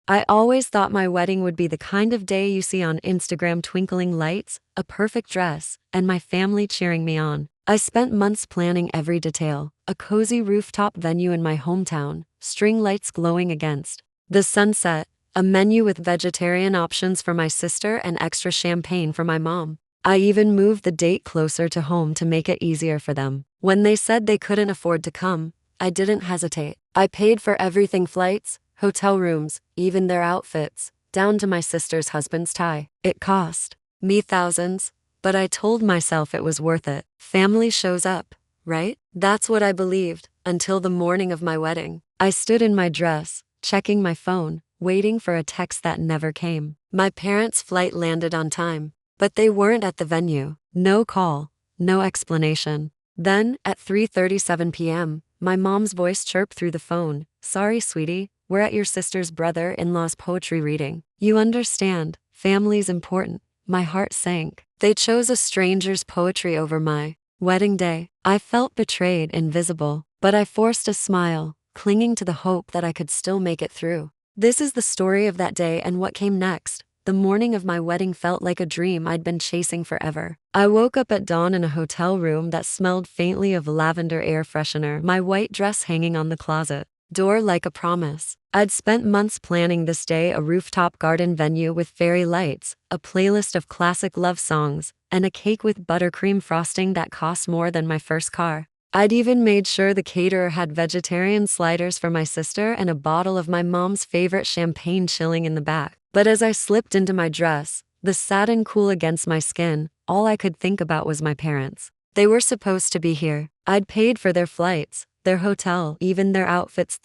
I always thought my wedding would be the kind of day you see on Instagram: twinkling lights, a perfect dress, and my family cheering me on. I spent months planning every detail: a cozy rooftop venue in my hometown, string lights glowing against the sunset, a menu with vegetarian options for my sister and extra champagne for my mom. I even moved the date closer to home to make it easier for them. When they said they couldn't afford to come, I didn't hesitate. I paid for everything: flights, hotel rooms, even their outfits, down to my sister's husband's tie. It cost me thousands, but I told myself it was worth it. Family shows up, right? That's what I believed, until the morning of my wedding. I stood in my dress, checking my phone, waiting for a text that never came. My parents' flight landed on time, but they weren't at the venue. No call, no explanation. Then, at 3:37 p.m., my mom's voice chirped through the phone. "Sorry, sweetie, we're at your sister's brother-in-law's poetry reading. You understand, family's important." My heart sank. They chose a stranger's poetry over my wedding day. I felt betrayed, invisible, but I forced a smile, clinging to the hope that I could still make it through. This is the story of that day and what came next. The morning of my wedding felt like a dream I'd been chasing forever. I woke up at dawn in a hotel room that smelled faintly of lavender air freshener, my white dress hanging on the closet door like a promise. I'd spent months planning this day: a rooftop garden venue with fairy lights, a playlist of classic love songs, and a cake with buttercream frosting that cost more than my first car. I'd even made sure the caterer had vegetarian sliders for my sister and a bottle of my mom's favorite champagne chilling in the back. But as I slipped into my dress, the satin cool against my skin, all I could think about was my parents. They were supposed to be here. I'd paid for their flights, their hotel, even their outfits,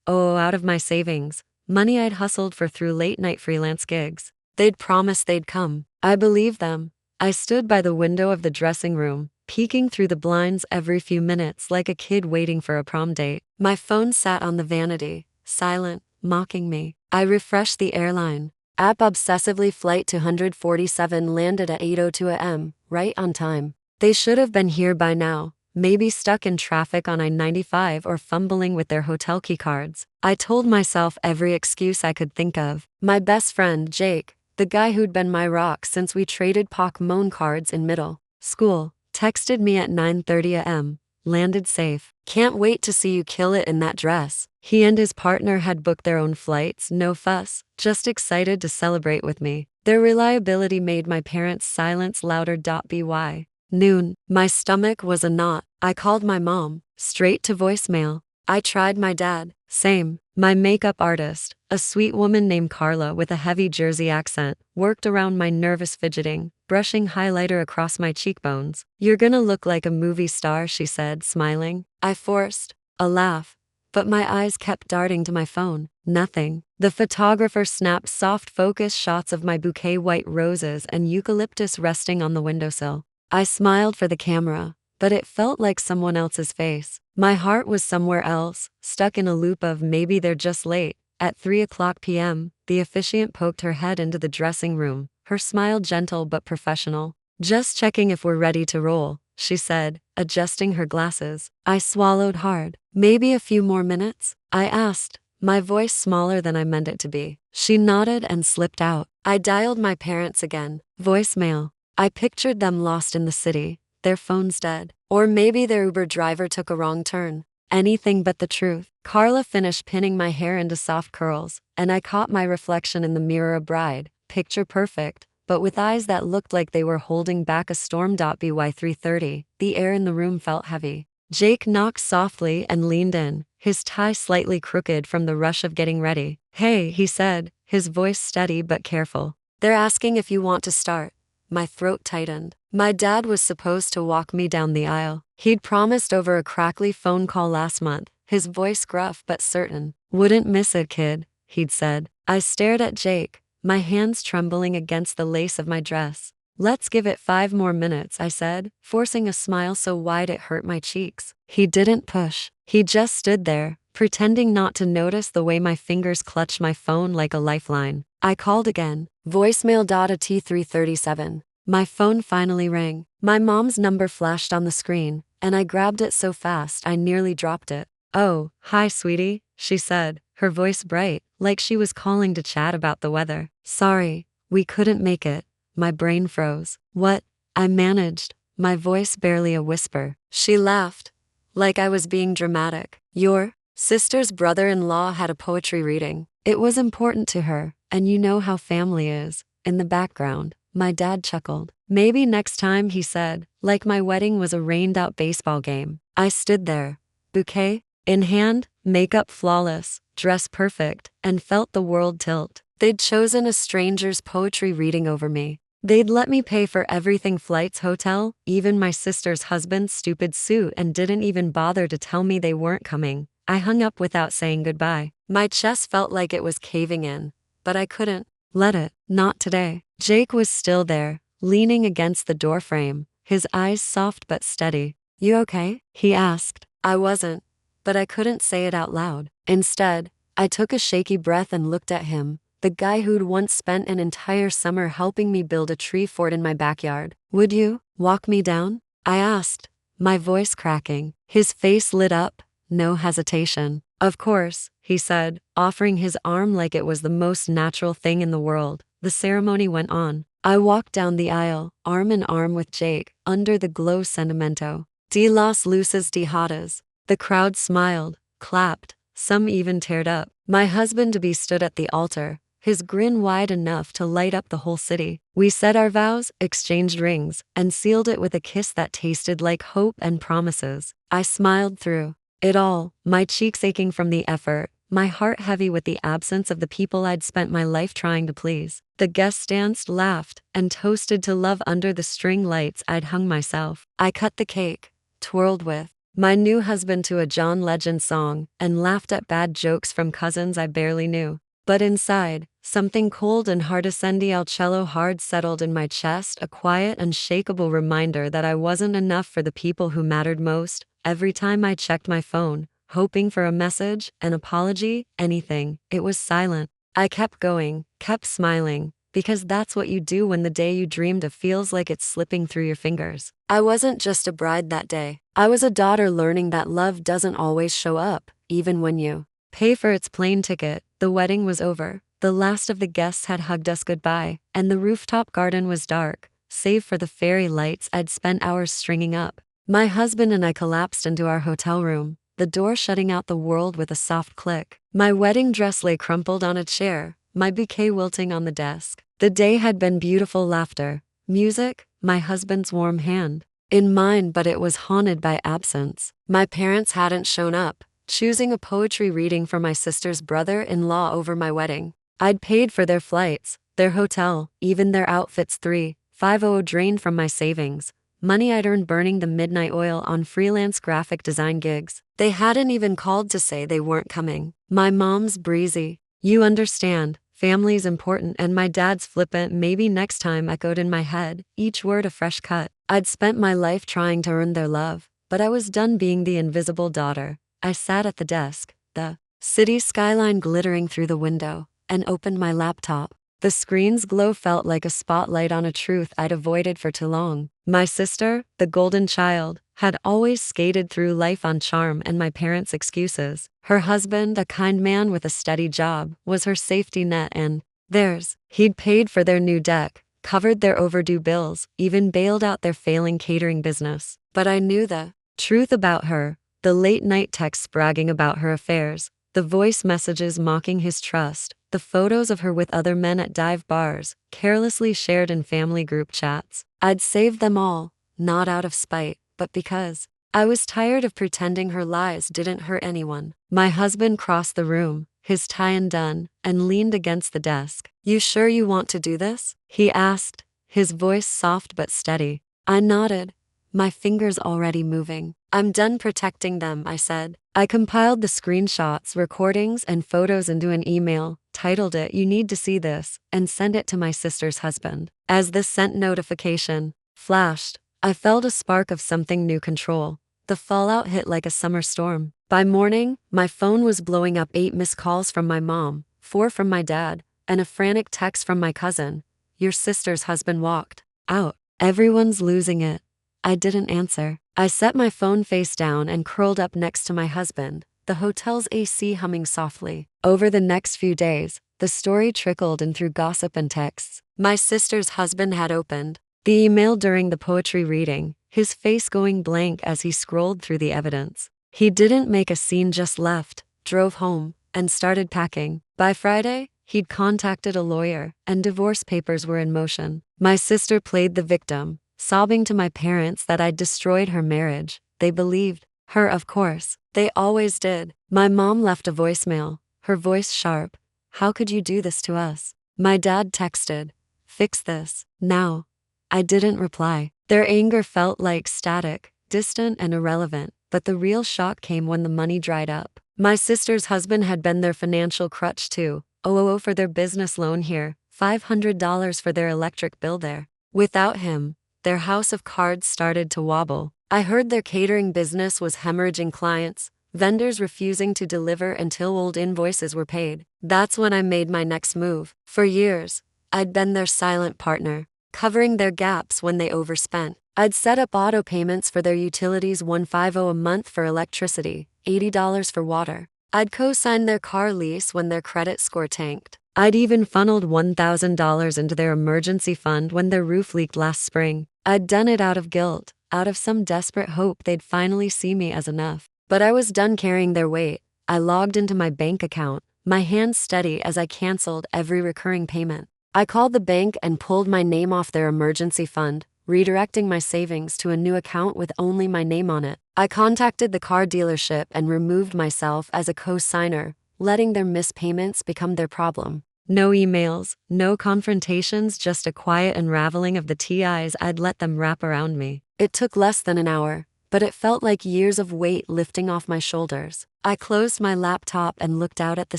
out of my savings, money I'd hustled for through late-night freelance gigs. They'd promised they'd come. I believed them. I stood by the window of the dressing room, peeking through the blinds every few minutes like a kid waiting for a prom date. My phone sat on the vanity, silent, mocking me. I refreshed the airline app obsessively. Flight 247 landed at 8:02 a.m., right on time. They should have been here by now, maybe stuck in traffic on I-95 or fumbling with their hotel keycards. I told myself every excuse I could think of. My best friend, Jake, the guy who'd been my rock since we traded Pokemon cards in middle school, texted me at 9:30 a.m., "Landed safe. Can't wait to see you kill it in that dress." He and his partner had booked their own flights, no fuss, just excited to celebrate with me. Their reliability made my parents' silence louder. By noon, my stomach was a knot. I called my mom, straight to voicemail. I tried my dad, same. My makeup artist, a sweet woman named Carla with a heavy Jersey accent, worked around my nervous fidgeting, brushing highlighter across my cheekbones. "You're gonna look like a movie star," she said, smiling. I forced a laugh, but my eyes kept darting to my phone. Nothing. The photographer snapped soft focus shots of my bouquet white roses and eucalyptus resting on the windowsill. I smiled for the camera, but it felt like someone else's face. My heart was somewhere else, stuck in a loop of maybe they're just late. At 3:00 p.m., the officiant poked her head into the dressing room, her smile gentle but professional. "Just checking if we're ready to roll," she said, adjusting her glasses. I swallowed hard. "Maybe a few more minutes?" I asked, my voice smaller than I meant it to be. She nodded and slipped out. I dialed my parents again. Voicemail. I pictured them lost in the city, their phones dead. Or maybe their Uber driver took a wrong turn. Anything but the truth. Carla finished pinning my hair into soft curls, and I caught my reflection in the mirror: a bride, picture perfect, but with eyes that looked like they were holding back a storm. By 3:30, the air in the room felt heavy. Jake knocked softly and leaned in, his tie slightly crooked from the rush of getting ready. "Hey," he said, his voice steady but careful. "They're asking if you want to start." My throat tightened. My dad was supposed to walk me down the aisle. He'd promised over a crackly phone call last month, his voice gruff but certain. "Wouldn't miss it, kid," he'd said. I stared at Jake, my hands trembling against the lace of my dress. "Let's give it 5 more minutes," I said, forcing a smile so wide it hurt my cheeks. He didn't push. He just stood there, pretending not to notice the way my fingers clutched my phone like a lifeline. I called again. Voicemail. At 3:37. My phone finally rang. My mom's number flashed on the screen, and I grabbed it so fast I nearly dropped it. "Oh, hi, sweetie," she said, her voice bright, like she was calling to chat about the weather. "Sorry, we couldn't make it." My brain froze. "What?" I managed, my voice barely a whisper. She laughed, like I was being dramatic. "Your sister's brother-in-law had a poetry reading. It was important to her, and you know how family is." In the background, my dad chuckled. "Maybe next time," he said, like my wedding was a rained-out baseball game. I stood there, bouquet in hand, makeup flawless, dress perfect, and felt the world tilt. They'd chosen a stranger's poetry reading over me. They'd let me pay for everything: flights, hotel, even my sister's husband's stupid suit, and didn't even bother to tell me they weren't coming. I hung up without saying goodbye. My chest felt like it was caving in, but I couldn't let it. Not today. Jake was still there, leaning against the doorframe, his eyes soft but steady. "You okay?" he asked. I wasn't, but I couldn't say it out loud. Instead, I took a shaky breath and looked at him, the guy who'd once spent an entire summer helping me build a tree fort in my backyard. "Would you walk me down?" I asked, my voice cracking. His face lit up, no hesitation. "Of course," he said, offering his arm like it was the most natural thing in the world. The ceremony went on. I walked down the aisle, arm in arm with Jake, under the glow sentimiento de las luces dejadas. The crowd smiled, clapped, some even teared up. My husband-to-be stood at the altar, his grin wide enough to light up the whole city. We said our vows, exchanged rings, and sealed it with a kiss that tasted like hope and promises. I smiled through it all, my cheeks aching from the effort, my heart heavy with the absence of the people I'd spent my life trying to please. The guests danced, laughed, and toasted to love under the string lights I'd hung myself. I cut the cake, twirled with my new husband to a John Legend song, and laughed at bad jokes from cousins I barely knew. But inside, something cold and hard ascendi al cello hard settled in my chest, a quiet, unshakable reminder that I wasn't enough for the people who mattered most. Every time I checked my phone, hoping for a message, an apology, anything, it was silent. I kept going, kept smiling, because that's what you do when the day you dreamed of feels like it's slipping through your fingers. I wasn't just a bride that day. I was a daughter learning that love doesn't always show up, even when you pay for its plane ticket. The wedding was over. The last of the guests had hugged us goodbye, and the rooftop garden was dark, save for the fairy lights I'd spent hours stringing up. My husband and I collapsed into our hotel room, the door shutting out the world with a soft click. My wedding dress lay crumpled on a chair, my bouquet wilting on the desk. The day had been beautiful: laughter, music, my husband's warm hand in mine, but it was haunted by absence. My parents hadn't shown up, choosing a poetry reading for my sister's brother-in-law over my wedding. I'd paid for their flights, their hotel, even their outfits. 3,500 drained from my savings, money I'd earned burning the midnight oil on freelance graphic design gigs. They hadn't even called to say they weren't coming. My mom's breezy, "You understand, family's important," and my dad's flippant "maybe next time" echoed in my head, each word a fresh cut. I'd spent my life trying to earn their love, but I was done being the invisible daughter. I sat at the desk, the city skyline glittering through the window, and opened my laptop. The screen's glow felt like a spotlight on a truth I'd avoided for too long. My sister, the golden child, had always skated through life on charm and my parents' excuses. Her husband, a kind man with a steady job, was her safety net, and theirs. He'd paid for their new deck, covered their overdue bills, even bailed out their failing catering business. But I knew the truth about her: the late-night texts bragging about her affairs, the voice messages mocking his trust, the photos of her with other men at dive bars, carelessly shared in family group chats. I'd saved them all, not out of spite, but because I was tired of pretending her lies didn't hurt anyone. My husband crossed the room, his tie undone, and leaned against the desk. "You sure you want to do this?" he asked, his voice soft but steady. I nodded, my fingers already moving. "I'm done protecting them," I said. I compiled the screenshots, recordings, and photos into an email, titled it "You Need to See This," and sent it to my sister's husband. As the sent notification flashed, I felt a spark of something new: control. The fallout hit like a summer storm. By morning, my phone was blowing up: 8 missed calls from my mom, 4 from my dad, and a frantic text from my cousin. "Your sister's husband walked out. Everyone's losing it." I didn't answer. I set my phone face down and curled up next to my husband, the hotel's AC humming softly. Over the next few days, the story trickled in through gossip and texts. My sister's husband had opened the email during the poetry reading, his face going blank as he scrolled through the evidence. He didn't make a scene, just left, drove home, and started packing. By Friday, he'd contacted a lawyer, and divorce papers were in motion. My sister played the victim, sobbing to my parents that I'd destroyed her marriage. They believed her, of course. They always did. My mom left a voicemail, her voice sharp. "How could you do this to us?" My dad texted, "Fix this, now." I didn't reply. Their anger felt like static, distant and irrelevant, but the real shock came when the money dried up. My sister's husband had been their financial crutch too. $0 for their business loan here, $500 for their electric bill there. Without him, their house of cards started to wobble. I heard their catering business was hemorrhaging clients, vendors refusing to deliver until old invoices were paid. That's when I made my next move. For years, I'd been their silent partner, covering their gaps when they overspent. I'd set up auto payments for their utilities, $150 a month for electricity, $80 for water. I'd co-sign their car lease when their credit score tanked. I'd even funneled $1,000 into their emergency fund when their roof leaked last spring. I'd done it out of guilt, out of some desperate hope they'd finally see me as enough. But I was done carrying their weight. I logged into my bank account, my hands steady as I canceled every recurring payment. I called the bank and pulled my name off their emergency fund, redirecting my savings to a new account with only my name on it. I contacted the car dealership and removed myself as a co-signer, letting their missed payments become their problem. No emails, no confrontations, just a quiet unraveling of the TIs I'd let them wrap around me. It took less than an hour, but it felt like years of weight lifting off my shoulders. I closed my laptop and looked out at the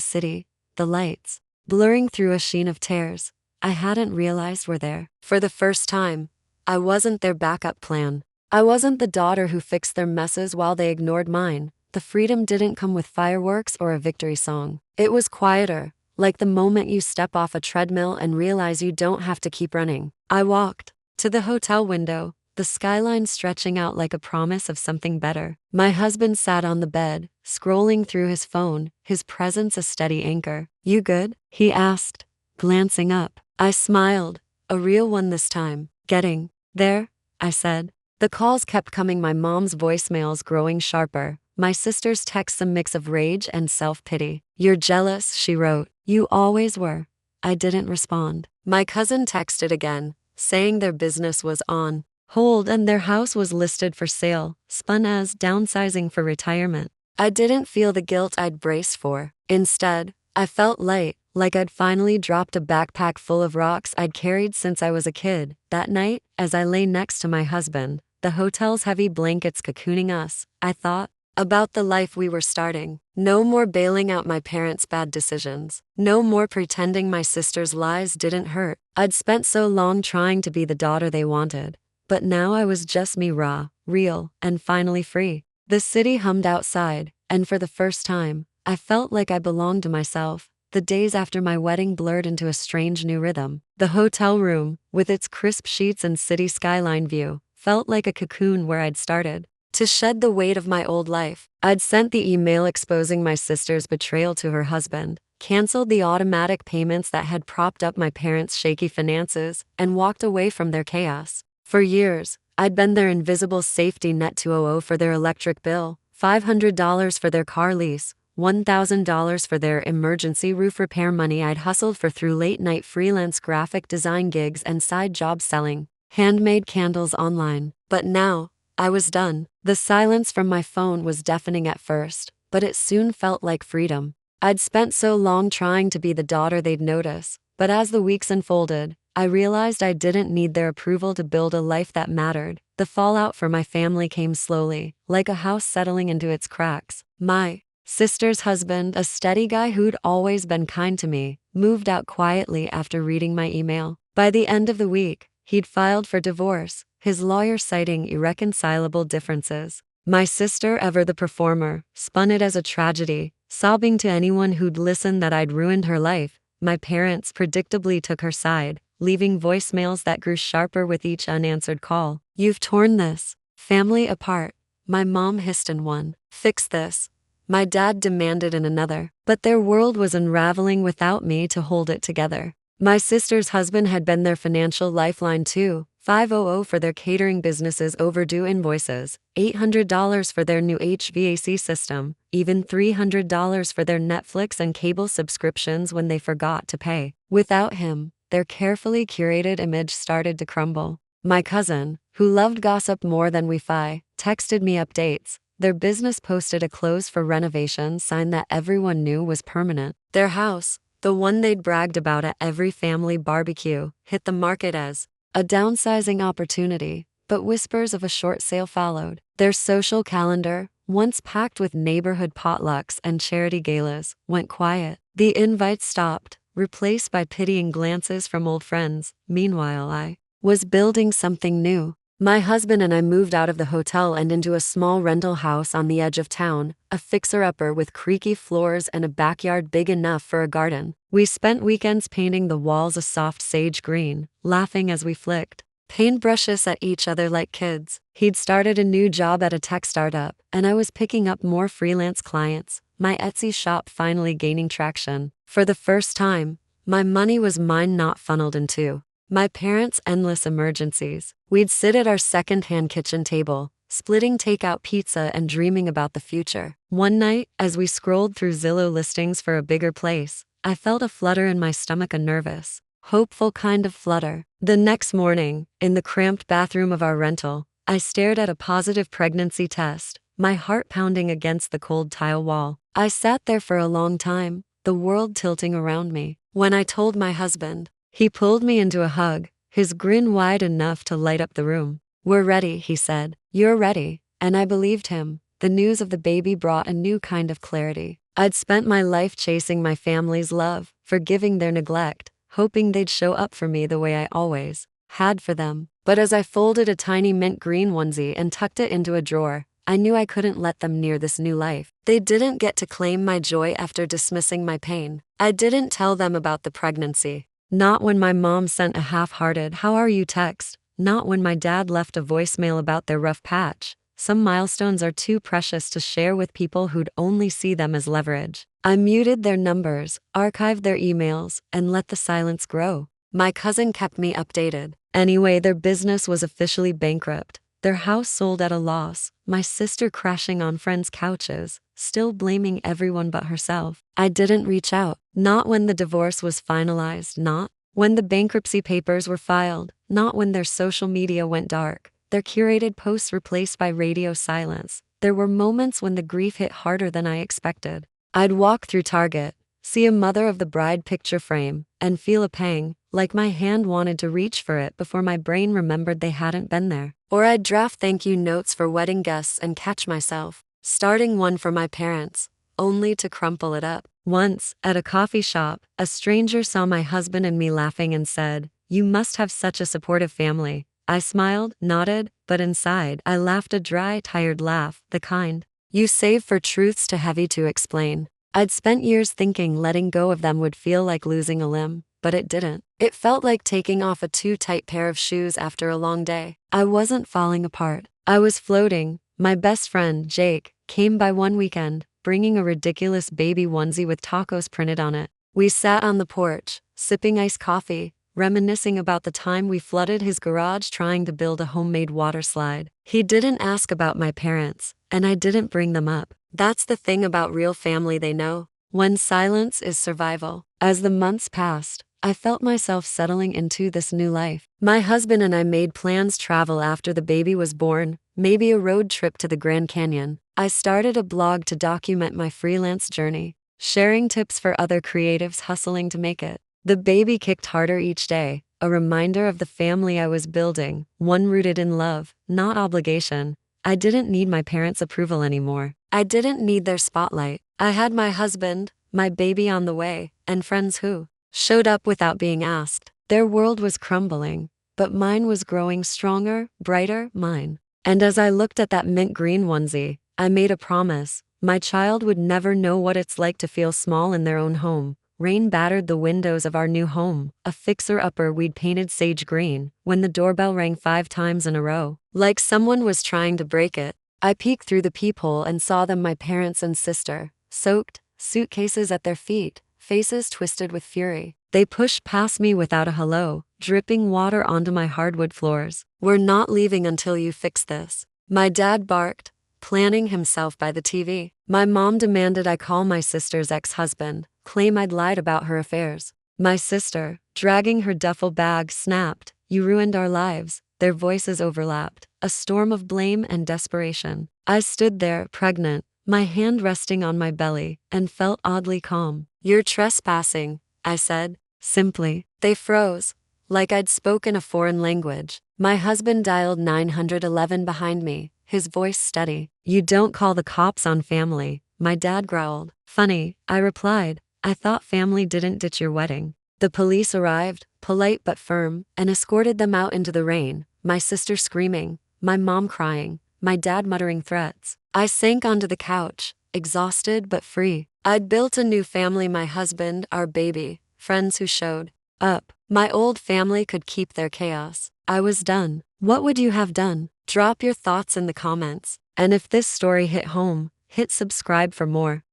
city, the lights, blurring through a sheen of tears I hadn't realized were there. For the first time, I wasn't their backup plan. I wasn't the daughter who fixed their messes while they ignored mine. The freedom didn't come with fireworks or a victory song. It was quieter, like the moment you step off a treadmill and realize you don't have to keep running. I walked to the hotel window, the skyline stretching out like a promise of something better. My husband sat on the bed, scrolling through his phone, his presence a steady anchor. "You good?" he asked, glancing up. I smiled, a real one this time. "Getting there," I said. The calls kept coming, my mom's voicemails growing sharper, my sister's texts a mix of rage and self-pity. "You're jealous," she wrote. "You always were." I didn't respond. My cousin texted again, saying their business was on hold and their house was listed for sale, spun as downsizing for retirement. I didn't feel the guilt I'd braced for. Instead, I felt light, like I'd finally dropped a backpack full of rocks I'd carried since I was a kid. That night, as I lay next to my husband, the hotel's heavy blankets cocooning us, I thought about the life we were starting. No more bailing out my parents' bad decisions. No more pretending my sister's lies didn't hurt. I'd spent so long trying to be the daughter they wanted. But now I was just me, raw, real, and finally free. The city hummed outside, and for the first time, I felt like I belonged to myself. The days after my wedding blurred into a strange new rhythm. The hotel room, with its crisp sheets and city skyline view, felt like a cocoon where I'd started to shed the weight of my old life. I'd sent the email exposing my sister's betrayal to her husband, canceled the automatic payments that had propped up my parents' shaky finances, and walked away from their chaos. For years, I'd been their invisible safety net. $200 for their electric bill, $500 for their car lease, $1,000 for their emergency roof repair, money I'd hustled for through late-night freelance graphic design gigs and side jobs selling handmade candles online. But now, I was done. The silence from my phone was deafening at first, but it soon felt like freedom. I'd spent so long trying to be the daughter they'd notice, but as the weeks unfolded, I realized I didn't need their approval to build a life that mattered. The fallout for my family came slowly, like a house settling into its cracks. My sister's husband, a steady guy who'd always been kind to me, moved out quietly after reading my email. By the end of the week, he'd filed for divorce, his lawyer citing irreconcilable differences. My sister, ever the performer, spun it as a tragedy, sobbing to anyone who'd listen that I'd ruined her life. My parents predictably took her side, leaving voicemails that grew sharper with each unanswered call. "You've torn this family apart," my mom hissed in one. "Fix this, My dad demanded in another. But their world was unraveling without me to hold it together. My sister's husband had been their financial lifeline too. 500 for their catering business's overdue invoices, $800 for their new HVAC system, even $300 for their Netflix and cable subscriptions when they forgot to pay. Without him, their carefully curated image started to crumble. My cousin, who loved gossip more than Wi-Fi, texted me updates. Their business posted a close for renovation sign that everyone knew was permanent. Their house, the one they'd bragged about at every family barbecue, hit the market as a downsizing opportunity, but whispers of a short sale followed. Their social calendar, once packed with neighborhood potlucks and charity galas, went quiet. The invites stopped, replaced by pitying glances from old friends. Meanwhile, I was building something new. My husband and I moved out of the hotel and into a small rental house on the edge of town, a fixer-upper with creaky floors and a backyard big enough for a garden. We spent weekends painting the walls a soft sage green, laughing as we flicked paintbrushes at each other like kids. He'd started a new job at a tech startup, and I was picking up more freelance clients, my Etsy shop finally gaining traction. For the first time, my money was mine, not funneled into my parents' endless emergencies. We'd sit at our second-hand kitchen table, splitting takeout pizza and dreaming about the future. One night, as we scrolled through Zillow listings for a bigger place, I felt a flutter in my stomach, a nervous, hopeful kind of flutter. The next morning, in the cramped bathroom of our rental, I stared at a positive pregnancy test, my heart pounding against the cold tile wall. I sat there for a long time, the world tilting around me. When I told my husband, he pulled me into a hug, his grin wide enough to light up the room. "We're ready," he said. "You're ready." And I believed him. The news of the baby brought a new kind of clarity. I'd spent my life chasing my family's love, forgiving their neglect, hoping they'd show up for me the way I always had for them. But as I folded a tiny mint green onesie and tucked it into a drawer, I knew I couldn't let them near this new life. They didn't get to claim my joy after dismissing my pain. I didn't tell them about the pregnancy. Not when my mom sent a half-hearted "how are you" text. Not when my dad left a voicemail about their rough patch. Some milestones are too precious to share with people who'd only see them as leverage. I muted their numbers, archived their emails, and let the silence grow. My cousin kept me updated. Anyway, their business was officially bankrupt. Their house sold at a loss. My sister crashing on friends' couches, still blaming everyone but herself. I didn't reach out. Not when the divorce was finalized, not when the bankruptcy papers were filed, not when their social media went dark, their curated posts replaced by radio silence. There were moments when the grief hit harder than I expected. I'd walk through Target, see a mother of the bride picture frame, and feel a pang, like my hand wanted to reach for it before my brain remembered they hadn't been there. Or I'd draft thank you notes for wedding guests and catch myself starting one for my parents, only to crumple it up. Once, at a coffee shop, a stranger saw my husband and me laughing and said, "You must have such a supportive family." I smiled, nodded, but inside, I laughed a dry, tired laugh, the kind you save for truths too heavy to explain. I'd spent years thinking letting go of them would feel like losing a limb, but it didn't. It felt like taking off a too tight pair of shoes after a long day. I wasn't falling apart. I was floating. My best friend, Jake, came by one weekend, bringing a ridiculous baby onesie with tacos printed on it. We sat on the porch, sipping iced coffee, reminiscing about the time we flooded his garage trying to build a homemade water slide. He didn't ask about my parents, and I didn't bring them up. That's the thing about real family, they know when silence is survival. As the months passed, I felt myself settling into this new life. My husband and I made plans to travel after the baby was born, maybe a road trip to the Grand Canyon. I started a blog to document my freelance journey, sharing tips for other creatives hustling to make it. The baby kicked harder each day, a reminder of the family I was building, one rooted in love, not obligation. I didn't need my parents' approval anymore. I didn't need their spotlight. I had my husband, my baby on the way, and friends who showed up without being asked. Their world was crumbling, but mine was growing stronger, brighter, mine. And as I looked at that mint green onesie, I made a promise. My child would never know what it's like to feel small in their own home. Rain battered the windows of our new home, a fixer-upper we'd painted sage green, when the doorbell rang 5 times in a row. Like someone was trying to break it, I peeked through the peephole and saw them, my parents and sister, soaked, suitcases at their feet, faces twisted with fury. They pushed past me without a hello, dripping water onto my hardwood floors. "We're not leaving until you fix this," my dad barked, planning himself by the TV. My mom demanded I call my sister's ex-husband, claim I'd lied about her affairs. My sister, dragging her duffel bag, snapped, "You ruined our lives." Their voices overlapped, a storm of blame and desperation. I stood there, pregnant, my hand resting on my belly, and felt oddly calm. "You're trespassing," I said, simply. They froze, like I'd spoken a foreign language. My husband dialed 911 behind me, his voice steady. "You don't call the cops on family," my dad growled. "Funny," I replied. "I thought family didn't ditch your wedding." The police arrived, polite but firm, and escorted them out into the rain, my sister screaming, my mom crying, my dad muttering threats. I sank onto the couch, exhausted but free. I'd built a new family, my husband, our baby, friends who showed up. My old family could keep their chaos. I was done. What would you have done? Drop your thoughts in the comments. And if this story hit home, hit subscribe for more.